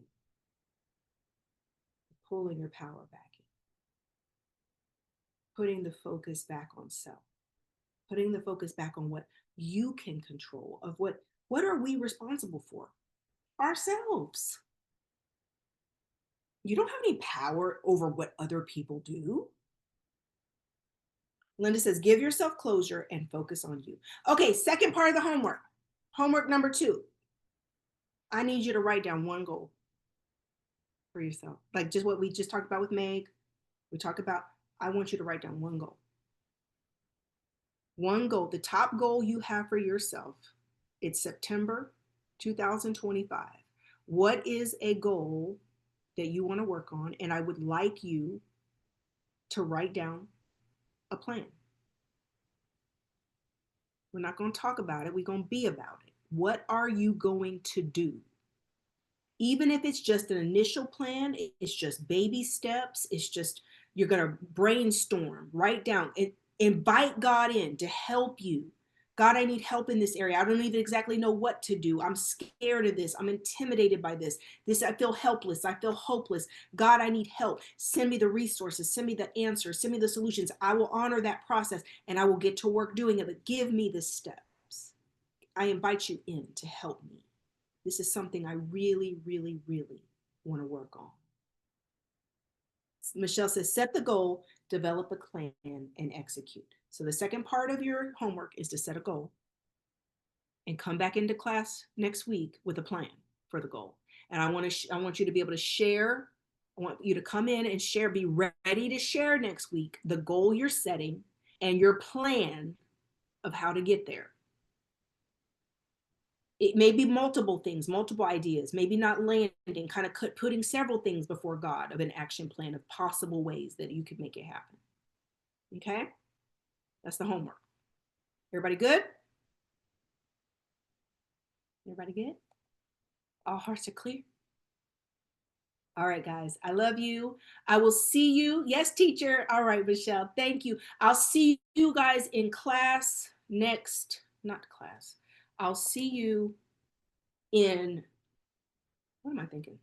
Pulling your power back in. Putting the focus back on self. Putting the focus back on what you can control, of what are we responsible for? Ourselves. You don't have any power over what other people do. Linda says, give yourself closure and focus on you. Okay, second part of the homework. Homework number 2. I need you to write down one goal for yourself. Like just what we just talked about with Meg. We talked about, I want you to write down one goal. One goal, the top goal you have for yourself. It's September 2025. What is a goal that you want to work on? And I would like you to write down a plan. We're not going to talk about it. We're going to be about it. What are you going to do? Even if it's just an initial plan, it's just baby steps. It's just, you're going to brainstorm, write down, and invite God in to help you. God, I need help in this area. I don't even exactly know what to do. I'm scared of this. I'm intimidated by this. I feel helpless. I feel hopeless. God, I need help. Send me the resources. Send me the answers. Send me the solutions. I will honor that process and I will get to work doing it. But give me the steps. I invite you in to help me. This is something I really, really, really want to work on. Michelle says, set the goal, develop a plan, and execute. So the second part of your homework is to set a goal and come back into class next week with a plan for the goal. And I want you to be able to share. I want you to come in and share, be ready to share next week the goal you're setting and your plan of how to get there. It may be multiple things, multiple ideas, maybe not landing, kind of putting several things before God of an action plan of possible ways that you could make it happen. Okay? That's the homework. Everybody good? Everybody good? All hearts are clear? All right, guys, I love you. I will see you. Yes, teacher. All right, Michelle, thank you. I'll see you guys in class next, not class. I'll see you in, what am I thinking?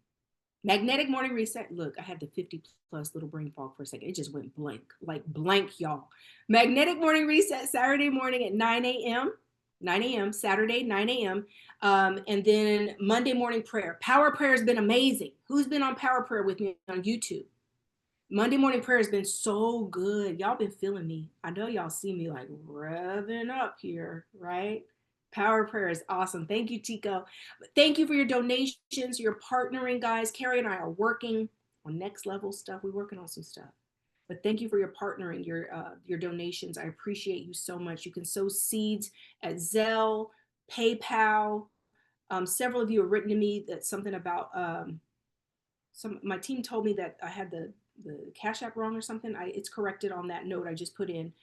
Magnetic morning reset. Look, I had the 50 plus little brain fog for a second. It just went blank, like blank, y'all. Magnetic morning reset Saturday morning at 9 a.m. 9 a.m. Saturday, 9 a.m. And then Monday morning prayer. Power prayer has been amazing. Who's been on power prayer with me on YouTube? Monday morning prayer has been so good. Y'all been feeling me. I know y'all see me like revving up here, right? Power prayer is awesome. Thank you, Tico. Thank you for your donations, your partnering, guys. Carrie and I are working on next level stuff. We're working on some stuff. But thank you for your partnering, your donations. I appreciate you so much. You can sow seeds at Zelle, PayPal. Several of you have written to me that something about my team told me that I had the Cash App wrong or something. It's corrected on that note I just put in.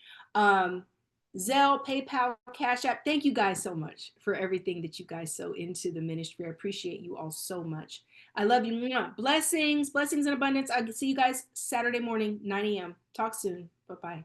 Zelle, PayPal, Cash App. Thank you guys so much for everything that you guys sow into the ministry. I appreciate you all so much. I love you. Blessings, blessings in abundance. I'll see you guys Saturday morning, 9 a.m. Talk soon. Bye-bye.